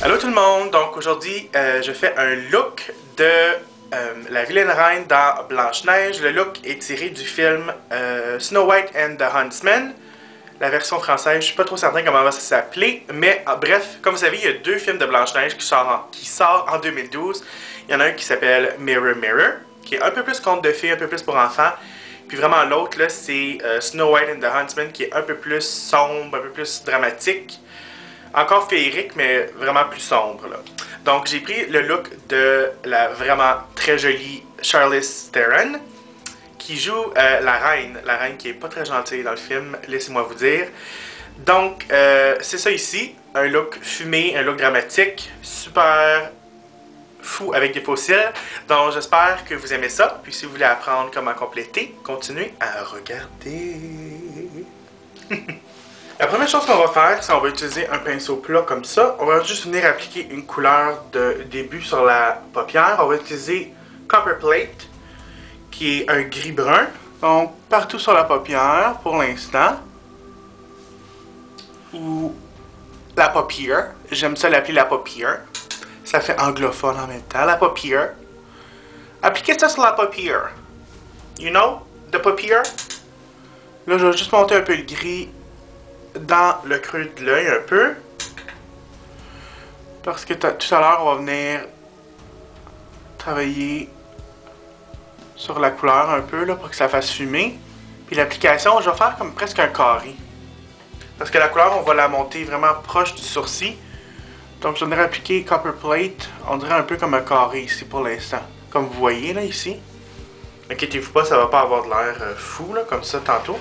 Allô tout le monde, donc aujourd'hui je fais un look de la vilaine reine dans Blanche-Neige. Le look est tiré du film Snow White and the Huntsman. La version française, je suis pas trop certain comment va ça s'appeler, mais bref, comme vous savez, il y a deux films de Blanche-Neige qui sortent en 2012. Il y en a un qui s'appelle Mirror Mirror, qui est un peu plus conte de fées, un peu plus pour enfants. Puis vraiment l'autre, là, c'est Snow White and the Huntsman, qui est un peu plus sombre, un peu plus dramatique. Encore féerique, mais vraiment plus sombre, là. Donc, j'ai pris le look de la vraiment très jolie Charlize Theron, qui joue la reine qui est pas très gentille dans le film, laissez-moi vous dire. Donc, c'est ça ici, un look fumé, un look dramatique, super fou avec des fossiles. Donc, j'espère que vous aimez ça. Puis, si vous voulez apprendre comment compléter, continuez à regarder. La première chose qu'on va faire, c'est qu'on va utiliser un pinceau plat comme ça. On va juste venir appliquer une couleur de début sur la paupière. On va utiliser Copper Plate, qui est un gris-brun. Donc, partout sur la paupière pour l'instant. Ou la paupière. J'aime ça l'appeler la paupière. Ça fait anglophone en même temps. La paupière. Appliquez ça sur la paupière. You know? The paupière. Là, je vais juste monter un peu le gris dans le creux de l'œil un peu. Parce que tout à l'heure, on va venir travailler sur la couleur un peu là, pour que ça fasse fumer. Puis l'application, je vais faire comme presque un carré. Parce que la couleur, on va la monter vraiment proche du sourcil. Donc je viendrai appliquer Copper Plate, on dirait un peu comme un carré ici pour l'instant. Comme vous voyez là ici. Inquiétez-vous pas, ça va pas avoir de l'air fou là, comme ça tantôt.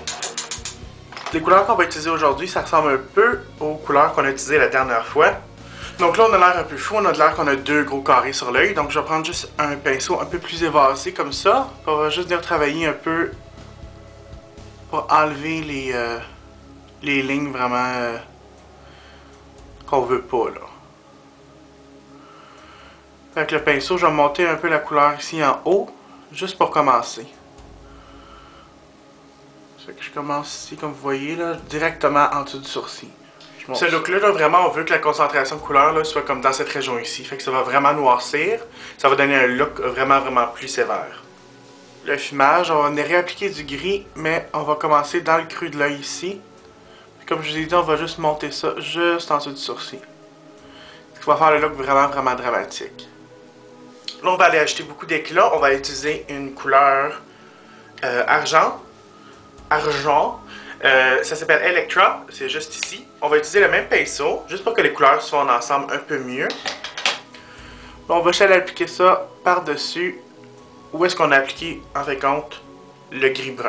Les couleurs qu'on va utiliser aujourd'hui, ça ressemble un peu aux couleurs qu'on a utilisées la dernière fois. Donc là, on a l'air un peu fou, on a l'air qu'on a deux gros carrés sur l'œil. Donc je vais prendre juste un pinceau un peu plus évasé comme ça. On va juste venir travailler un peu pour enlever les lignes vraiment qu'on veut pas là. Avec le pinceau, je vais monter un peu la couleur ici en haut, juste pour commencer. Fait que je commence ici, comme vous voyez, là, directement en dessous du sourcil. Ce look-là, vraiment, on veut que la concentration de couleur là, soit comme dans cette région ici. Fait que ça va vraiment noircir. Ça va donner un look vraiment plus sévère. Le fumage, on va venir réappliquer du gris, mais on va commencer dans le creux de l'œil ici. Puis comme je vous ai dit, on va juste monter ça juste en dessous du sourcil. Ce qui va faire le look vraiment dramatique. Là, on va aller ajouter beaucoup d'éclat. On va utiliser une couleur argent. Ça s'appelle Electra, c'est juste ici. On va utiliser le même pinceau, juste pour que les couleurs soient ensemble un peu mieux. On va juste aller appliquer ça par-dessus où est-ce qu'on a appliqué, en fait compte, le gris-brun.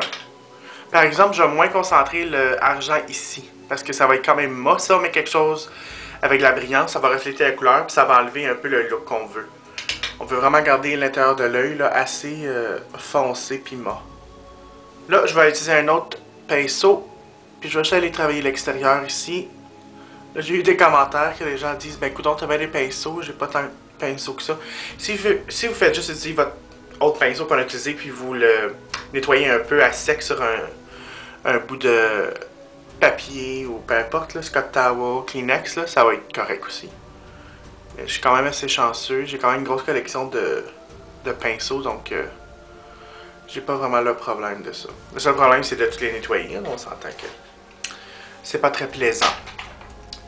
Par exemple, je vais moins concentrer l'argent ici, parce que ça va être quand même mat. Si on met quelque chose avec la brillance, ça va refléter la couleur, puis ça va enlever un peu le look qu'on veut. On veut vraiment garder l'intérieur de l'œil assez foncé puis mat. Là, je vais utiliser un autre pinceau, puis je vais juste aller travailler l'extérieur ici. Là, j'ai eu des commentaires que les gens disent, ben écoute, t'as bien des pinceaux, j'ai pas tant de pinceaux que ça. Si vous faites juste utiliser votre autre pinceau qu'on a utilisé, puis vous le nettoyez un peu à sec sur un bout de papier ou peu importe, là, Scott Towel, Kleenex, là, ça va être correct aussi. Je suis quand même assez chanceux, j'ai quand même une grosse collection de pinceaux, donc j'ai pas vraiment le problème de ça. Le seul problème, c'est de tous les nettoyer. On s'entend que c'est pas très plaisant.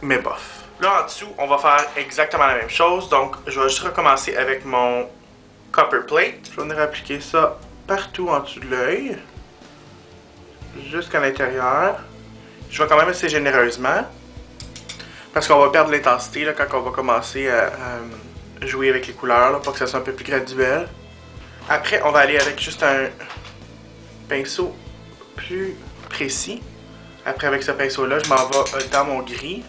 Mais bof. Là, en dessous, on va faire exactement la même chose. Donc, je vais juste recommencer avec mon Copper Plate. Je vais venir appliquer ça partout en dessous de l'œil. Jusqu'à l'intérieur. Je vais quand même assez généreusement. Parce qu'on va perdre l'intensité quand on va commencer à jouer avec les couleurs, là, pour que ça soit un peu plus graduel. Après, on va aller avec juste un pinceau plus précis. Après, avec ce pinceau-là, je m'en vais dans mon gris.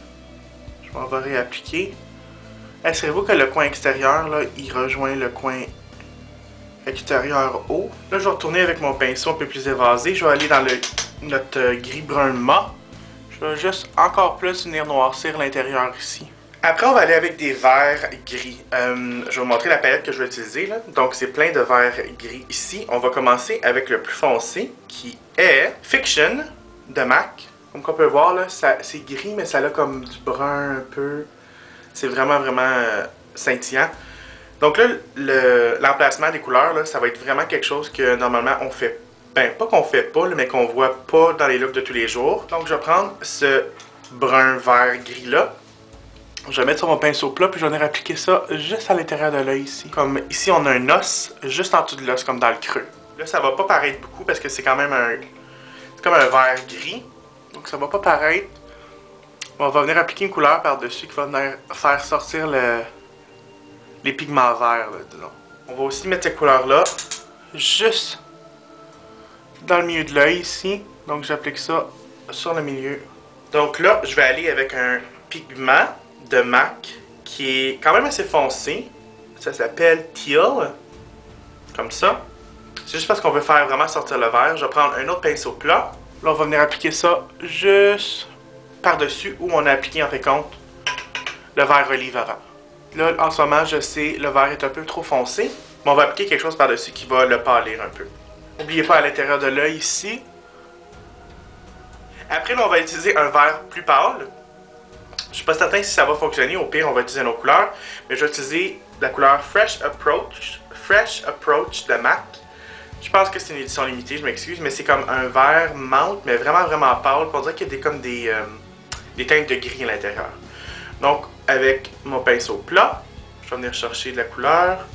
Je m'en vais réappliquer. Assurez-vous que le coin extérieur, là, il rejoint le coin extérieur haut. Là, je vais retourner avec mon pinceau un peu plus évasé. Je vais aller dans notre gris-brun mat. Je vais juste encore plus venir noircir l'intérieur ici. Après, on va aller avec des verts gris. Je vais vous montrer la palette que je vais utiliser, là. Donc, c'est plein de verts gris ici. On va commencer avec le plus foncé, qui est Fiction de MAC. Comme on peut voir, là, c'est gris, mais ça a comme du brun un peu. C'est vraiment, vraiment scintillant. Donc là, l'emplacement des couleurs, là, ça va être vraiment quelque chose que normalement on fait. Ben, pas qu'on fait pas, là, mais qu'on voit pas dans les looks de tous les jours. Donc je vais prendre ce brun vert gris là. Je vais mettre sur mon pinceau plat, puis je vais venir appliquer ça juste à l'intérieur de l'œil ici. Comme ici, on a un os, juste en dessous de l'os, comme dans le creux. Là, ça va pas paraître beaucoup parce que c'est quand même un... C'est comme un vert gris. Donc ça va pas paraître. On va venir appliquer une couleur par-dessus qui va venir faire sortir les pigments verts, là, disons. On va aussi mettre cette couleur-là juste dans le milieu de l'œil ici. Donc j'applique ça sur le milieu. Donc là, je vais aller avec un pigment de MAC qui est quand même assez foncé. Ça s'appelle Teal. Comme ça. C'est juste parce qu'on veut faire vraiment sortir le vert. Je vais prendre un autre pinceau plat. Là, on va venir appliquer ça juste par-dessus où on a appliqué en fait compte le vert relive avant. Là, en ce moment, je sais, le vert est un peu trop foncé. Mais on va appliquer quelque chose par-dessus qui va le pâlir un peu. N'oubliez pas à l'intérieur de l'œil ici. Après, là, on va utiliser un vert plus pâle. Je suis pas certain si ça va fonctionner. Au pire, on va utiliser une autre couleur. Mais je vais utiliser la couleur Fresh Approach de MAC. Je pense que c'est une édition limitée, je m'excuse. Mais c'est comme un vert menthe, mais vraiment, vraiment pâle. On dirait qu'il y a comme des teintes de gris à l'intérieur. Donc, avec mon pinceau plat, je vais venir chercher de la couleur.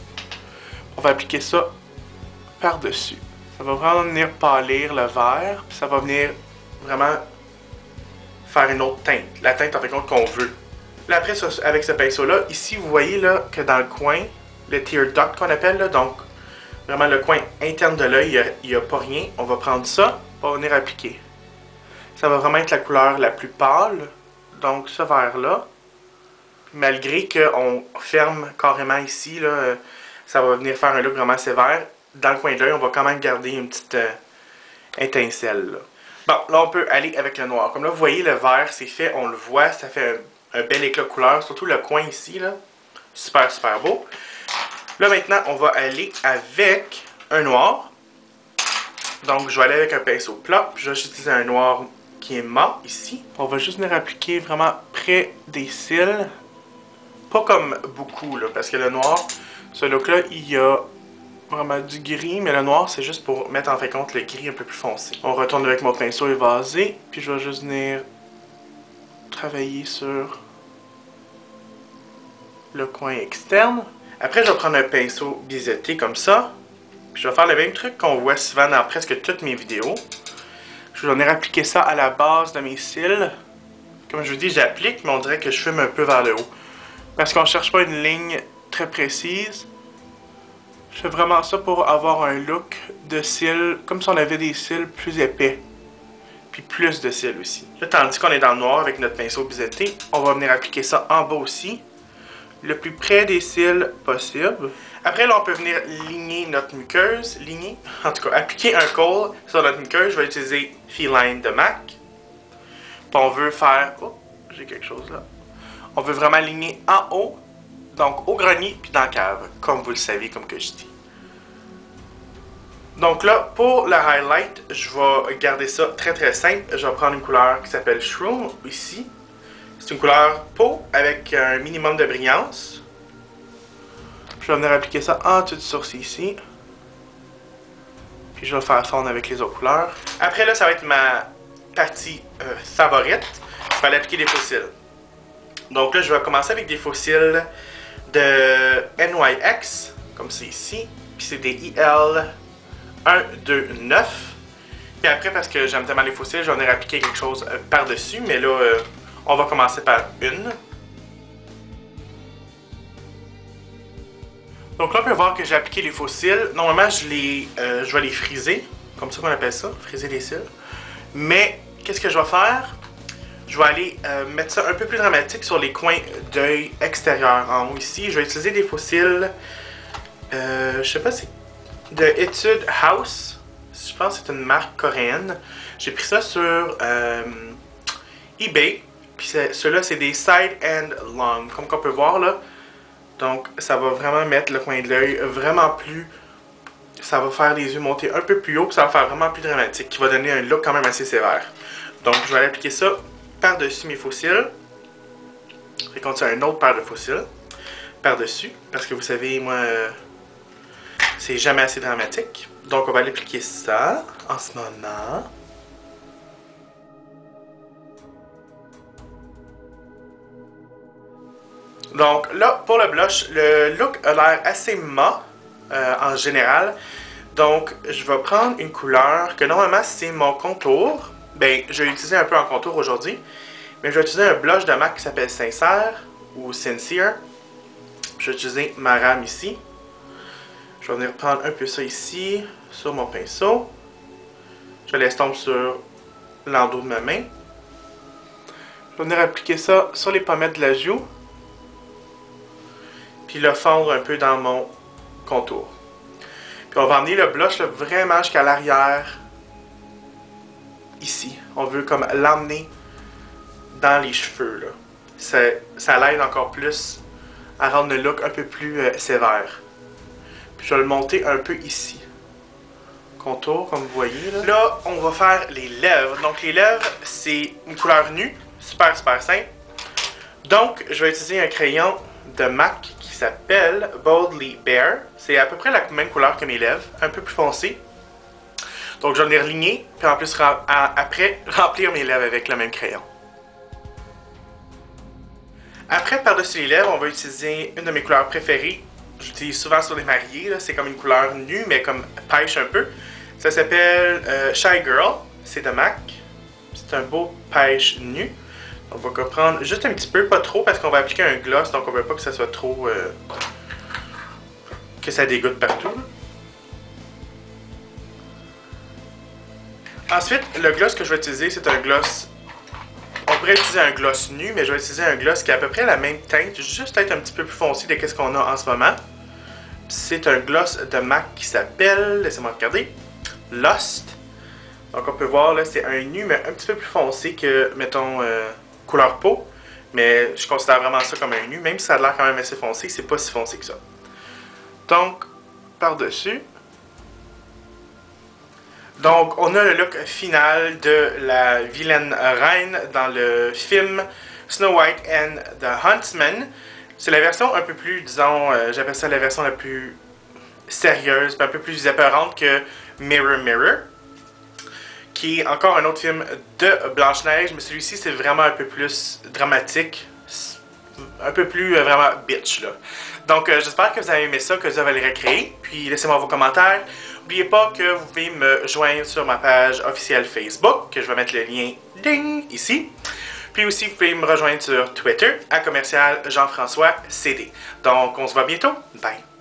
On va appliquer ça par-dessus. Ça va vraiment venir pâlir le vert. Puis ça va venir vraiment faire une autre teinte, la teinte en fait compte qu'on veut. Là après, avec ce pinceau-là, ici vous voyez là que dans le coin, le tear duct qu'on appelle, là, donc vraiment le coin interne de l'œil, il n'y a pas rien. On va prendre ça, on va venir appliquer. Ça va vraiment être la couleur la plus pâle, donc ce vert-là. Malgré qu'on ferme carrément ici, là, ça va venir faire un look vraiment sévère. Dans le coin de l'œil, on va quand même garder une petite étincelle, là. Bon, là on peut aller avec le noir. Comme là vous voyez le vert c'est fait, on le voit, ça fait un bel éclat de couleur, surtout le coin ici là. Super super beau. Là maintenant on va aller avec un noir. Donc je vais aller avec un pinceau plat, puis je vais utiliser un noir qui est mat ici. On va juste venir appliquer vraiment près des cils. Pas comme beaucoup là, parce que le noir, ce look là il y a vraiment du gris, mais le noir c'est juste pour mettre en fait compte le gris un peu plus foncé. On retourne avec mon pinceau évasé, puis je vais juste venir travailler sur le coin externe. Après je vais prendre un pinceau biseauté comme ça, puis je vais faire le même truc qu'on voit souvent dans presque toutes mes vidéos. Je vais venir appliquer ça à la base de mes cils. Comme je vous dis, j'applique, mais on dirait que je fume un peu vers le haut. Parce qu'on cherche pas une ligne très précise. Je fais vraiment ça pour avoir un look de cils, comme si on avait des cils plus épais. Puis plus de cils aussi. Là, tandis qu'on est dans le noir avec notre pinceau biseauté, on va venir appliquer ça en bas aussi. Le plus près des cils possible. Après, là, on peut venir ligner notre muqueuse. En tout cas, appliquer un kohl sur notre muqueuse. Je vais utiliser Feline de MAC. Puis on veut faire... Oh, j'ai quelque chose là. On veut vraiment ligner en haut. Donc, au grenier, puis dans la cave, comme vous le savez, comme que je dis. Donc là, pour le highlight, je vais garder ça très très simple. Je vais prendre une couleur qui s'appelle Shroom, ici. C'est une couleur peau avec un minimum de brillance. Je vais venir appliquer ça en dessous du sourcil ici. Puis je vais faire fondre avec les autres couleurs. Après là, ça va être ma partie favorite. Je vais aller appliquer des faux cils. Donc là, je vais commencer avec des faux cils de NYX, comme c'est ici, puis c'est des IL 129. Puis après, parce que j'aime tellement les faux cils, je vais venir appliquer quelque chose par-dessus, mais là, on va commencer par une. Donc là, on peut voir que j'ai appliqué les faux cils. Normalement, je vais les friser, comme ça qu'on appelle ça, friser les cils. Mais, qu'est-ce que je vais faire? Je vais aller mettre ça un peu plus dramatique sur les coins d'œil extérieurs. En haut ici, je vais utiliser des faux cils. Je sais pas si c'est de Etude House. Je pense que c'est une marque coréenne. J'ai pris ça sur eBay. Puis ceux-là, c'est des side and long, comme qu'on peut voir là. Donc, ça va vraiment mettre le coin de l'œil vraiment plus... Ça va faire les yeux monter un peu plus haut, puis ça va faire vraiment plus dramatique, qui va donner un look quand même assez sévère. Donc, je vais aller appliquer ça par-dessus mes faux cils. Je vais continuer une autre paire de fossiles par-dessus. Parce que vous savez, moi, c'est jamais assez dramatique. Donc, on va aller appliquer ça en ce moment. Donc là, pour le blush, le look a l'air assez mat en général. Donc, je vais prendre une couleur que normalement c'est mon contour. Ben, je vais l'utiliser un peu en contour aujourd'hui. Mais je vais utiliser un blush de MAC qui s'appelle Sincère ou Sincere. Je vais utiliser ma rame ici. Je vais venir prendre un peu ça ici, sur mon pinceau. Je l'estompe sur l'endos de ma main. Je vais venir appliquer ça sur les pommettes de la joue. Puis le fondre un peu dans mon contour. Puis on va emmener le blush là, vraiment jusqu'à l'arrière. Ici. On veut comme l'emmener dans les cheveux. Là. Ça l'aide encore plus à rendre le look un peu plus sévère. Puis je vais le monter un peu ici. Contour, comme vous voyez. Là, on va faire les lèvres. Donc les lèvres, c'est une couleur nue. Super, super simple. Donc, je vais utiliser un crayon de MAC qui s'appelle Boldly Bare. C'est à peu près la même couleur que mes lèvres, un peu plus foncé. Donc je vais venir ligner, puis en plus après remplir mes lèvres avec le même crayon. Après, par-dessus les lèvres, on va utiliser une de mes couleurs préférées. Je l'utilise souvent sur les mariés, c'est comme une couleur nue, mais comme pêche un peu. Ça s'appelle Shy Girl, c'est de MAC. C'est un beau pêche nu. On va prendre juste un petit peu, pas trop, parce qu'on va appliquer un gloss, donc on veut pas que ça soit trop... que ça dégoûte partout. Ensuite, le gloss que je vais utiliser, c'est un gloss... On pourrait utiliser un gloss nu, mais je vais utiliser un gloss qui a à peu près la même teinte, juste être un petit peu plus foncé de ce qu'on a en ce moment. C'est un gloss de MAC qui s'appelle, laissez-moi regarder, Lost. Donc on peut voir, là, c'est un nu, mais un petit peu plus foncé que, mettons, couleur peau. Mais je considère vraiment ça comme un nu, même si ça a l'air quand même assez foncé, c'est pas si foncé que ça. Donc, par-dessus. Donc, on a le look final de la vilaine reine dans le film Snow White and the Huntsman. C'est la version un peu plus, disons, j'appelle ça la version la plus sérieuse, un peu plus épeurante que Mirror Mirror, qui est encore un autre film de Blanche-Neige, mais celui-ci c'est vraiment un peu plus dramatique, un peu plus vraiment bitch là. Donc j'espère que vous avez aimé ça, que vous allez le recréer, puis laissez-moi vos commentaires. N'oubliez pas que vous pouvez me joindre sur ma page officielle Facebook, que je vais mettre le lien ding ici. Puis aussi, vous pouvez me rejoindre sur Twitter, @Jean-François CD. Donc, on se voit bientôt. Bye!